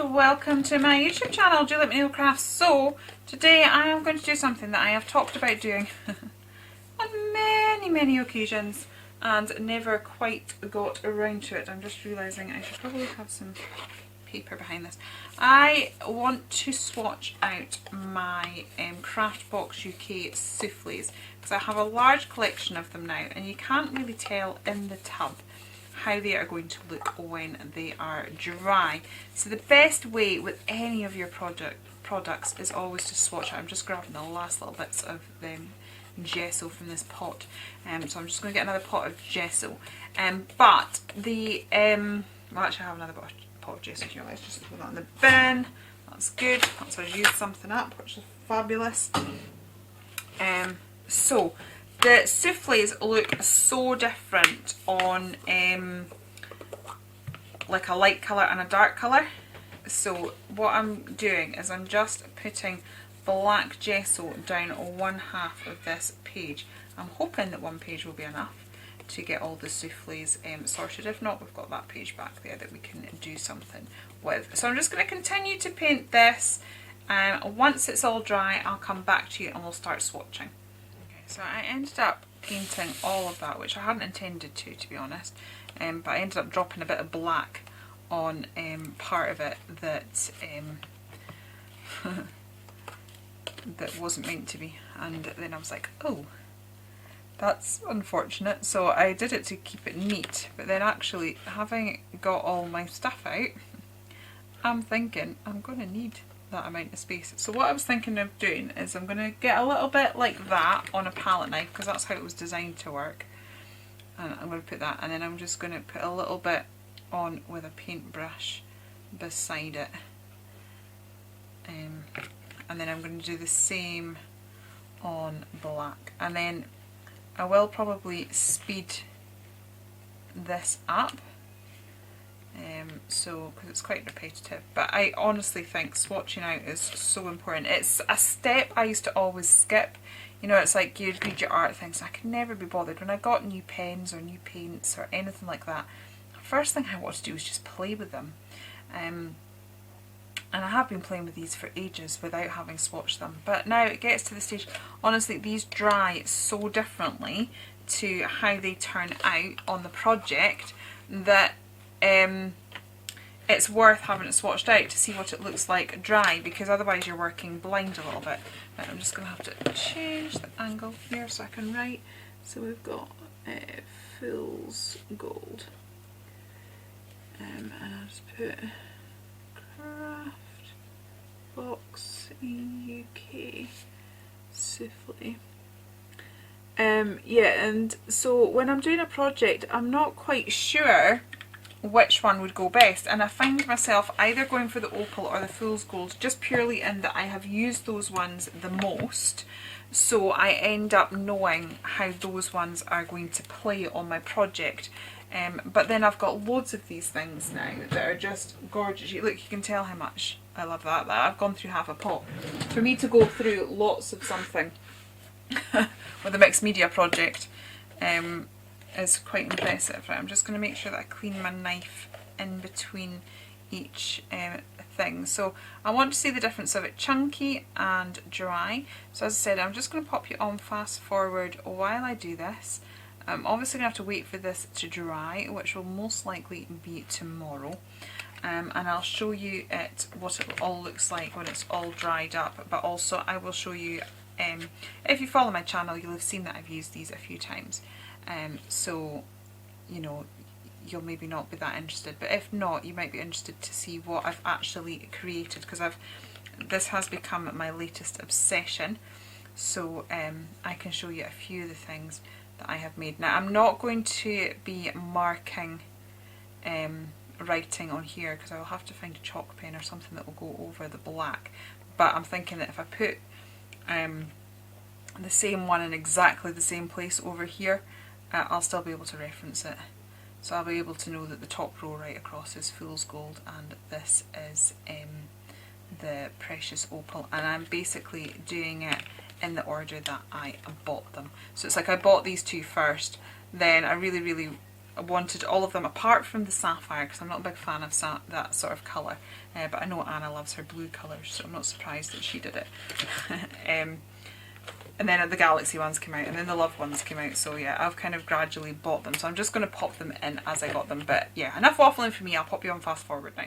welcome to my YouTube channel, Juliet Nail Crafts. So today I am going to do something that I have talked about doing on many occasions and never quite got around to it. I'm just realising I should probably have some paper behind this. I want to swatch out my Craftbox UK Souffles because I have a large collection of them now and you can't really tell in the tub how they are going to look when they are dry. So the best way with any of your products is always to swatch out. I'm just grabbing the last little bits of gesso from this pot, so I'm just going to get another pot of gesso. But the well, actually I have another pot of gesso here. Let's just put that in the bin. That's good. That's how I use something up, which is fabulous. So the souffles look so different on like a light colour and a dark colour. So what I'm doing is I'm just putting black gesso down one half of this page. I'm hoping that one page will be enough to get all the souffles sorted. If not, we've got that page back there that we can do something with. So I'm just going to continue to paint this. Once it's all dry, I'll come back to you and we'll start swatching. So I ended up painting all of that, which I hadn't intended to be honest, but I ended up dropping a bit of black on part of it that that wasn't meant to be, and then I was like, oh, that's unfortunate. So I did it to keep it neat, but then actually having got all my stuff out, I'm thinking I'm going to need that amount of space. So what I was thinking of doing is I'm going to get a little bit like that on a palette knife because that's how it was designed to work, and I'm going to put that, and then I'm just going to put a little bit on with a paintbrush beside it, and then I'm going to do the same on black, and then I will probably speed this up. So because it's quite repetitive, but I honestly think swatching out is so important. It's a step I used to always skip. You know, it's like you'd read your art things, I could never be bothered when I got new pens or new paints or anything like that. The first thing I want to do is just play with them, and I have been playing with these for ages without having swatched them, but now it gets to the stage, honestly these dry so differently to how they turn out on the project that it's worth having it swatched out to see what it looks like dry, because otherwise you're working blind a little bit. Right, I'm just going to have to change the angle here so I can write. So we've got Fool's Gold, and I'll just put Craftbox UK Souffle. Yeah, and so when I'm doing a project I'm not quite sure which one would go best, and I find myself either going for the opal or the fool's gold, just purely in that I have used those ones the most, so I end up knowing how those ones are going to play on my project. But then I've got loads of these things now that are just gorgeous. Look, you can tell how much I love that. I've gone through half a pot. For me to go through lots of something with a mixed media project is quite impressive. Right, I'm just going to make sure that I clean my knife in between each thing. So I want to see the difference of it chunky and dry. So as I said, I'm just going to pop you on fast forward while I do this. I'm obviously going to have to wait for this to dry, which will most likely be tomorrow. And I'll show you what it all looks like when it's all dried up, but also I will show you, if you follow my channel you'll have seen that I've used these a few times. So, you know, you'll maybe not be that interested, but if not, you might be interested to see what I've actually created, because this has become my latest obsession. So I can show you a few of the things that I have made. Now I'm not going to be marking writing on here because I'll have to find a chalk pen or something that will go over the black, but I'm thinking that if I put the same one in exactly the same place over here, I'll still be able to reference it. So I'll be able to know that the top row right across is Fool's Gold and this is the Precious Opal, and I'm basically doing it in the order that I bought them. So it's like I bought these two first, then I really I wanted all of them apart from the sapphire because I'm not a big fan of that sort of colour, but I know Anna loves her blue colours, so I'm not surprised that she did it. And then the Galaxy ones came out, and then the Love ones came out, so yeah, I've kind of gradually bought them, so I'm just going to pop them in as I got them. But yeah, enough waffling for me, I'll pop you on fast forward now.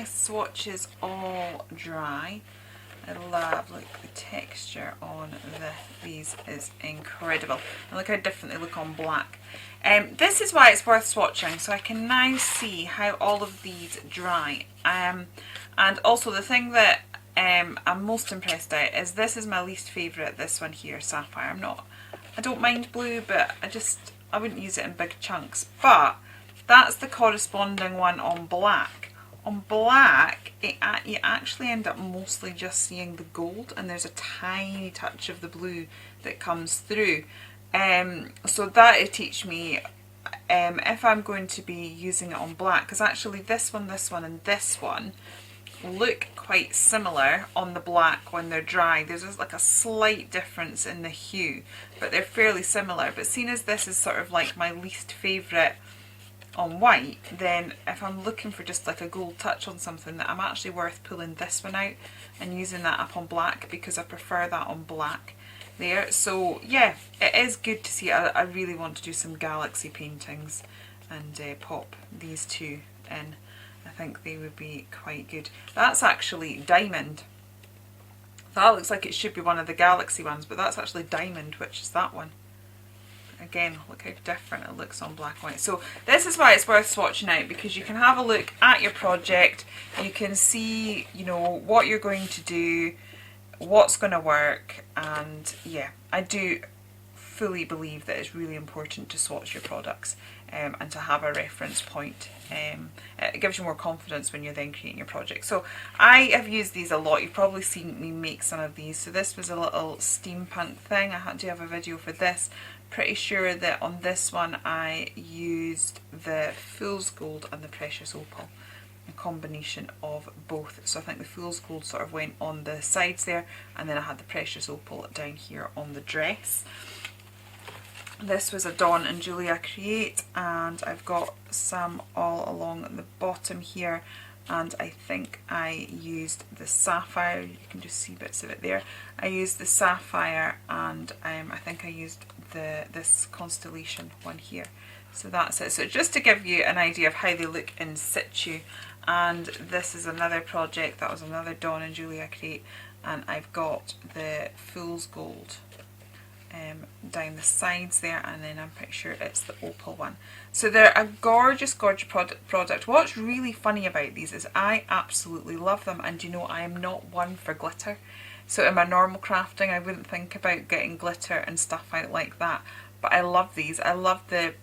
Swatches all dry. I love, like, the texture on these is incredible, and look how different they look on black. This is why it's worth swatching, so I can now see how all of these dry. And also the thing that I'm most impressed at is this is my least favourite, this one here, Sapphire. I don't mind blue, but I wouldn't use it in big chunks, but that's the corresponding one on black. On black, you actually end up mostly just seeing the gold, and there's a tiny touch of the blue that comes through. So that will teach me if I'm going to be using it on black, because actually this one, and this one look quite similar on the black when they're dry. There's just like a slight difference in the hue, but they're fairly similar. But seeing as this is sort of like my least favourite on white, then if I'm looking for just like a gold touch on something, that I'm actually worth pulling this one out and using that up on black, because I prefer that on black there. So yeah, it is good to see. I really want to do some Galaxy paintings and pop these two in. I think they would be quite good. That's actually diamond. That looks like it should be one of the Galaxy ones, but that's actually diamond, which is that one. Again, look how different it looks on black and white. So this is why it's worth swatching out, because you can have a look at your project, you can see, you know, what you're going to do, what's going to work, and yeah, I do fully believe that it's really important to swatch your products and to have a reference point. It gives you more confidence when you're then creating your project. So I have used these a lot. You've probably seen me make some of these. So this was a little steampunk thing. I had to have a video for this. Pretty sure that on this one I used the Fool's Gold and the Precious Opal, a combination of both. So I think the Fool's Gold sort of went on the sides there, and then I had the Precious Opal down here on the dress. This was a Dawn and Julia Create, and I've got some all along the bottom here, and I think I used the Sapphire. You can just see bits of it there. I used the Sapphire, and I think I used this Constellation one here. So that's it. So just to give you an idea of how they look in situ. And this is another project, that was another Dawn and Julia Create, and I've got the Fool's Gold down the sides there, and then I'm pretty sure it's the opal one. So they're a gorgeous, gorgeous product. What's really funny about these is I absolutely love them, and you know, I am not one for glitter. So in my normal crafting, I wouldn't think about getting glitter and stuff out like that, but I love these. I love the,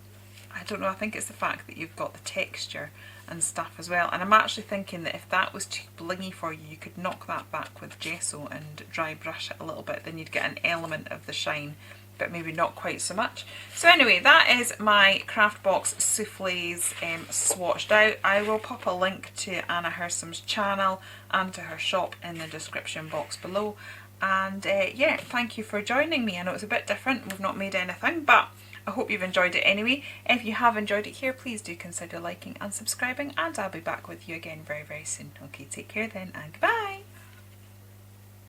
I don't know, I think it's the fact that you've got the texture and stuff as well. And I'm actually thinking that if that was too blingy for you, you could knock that back with gesso and dry brush it a little bit, then you'd get an element of the shine, but maybe not quite so much. So anyway, that is my Craftbox souffles swatched out. I will pop a link to Anna Hersom's channel and to her shop in the description box below. And yeah, thank you for joining me. I know it's a bit different, we've not made anything, but I hope you've enjoyed it anyway. If you have enjoyed it here, please do consider liking and subscribing, and I'll be back with you again very, very soon. Okay, take care then, and goodbye!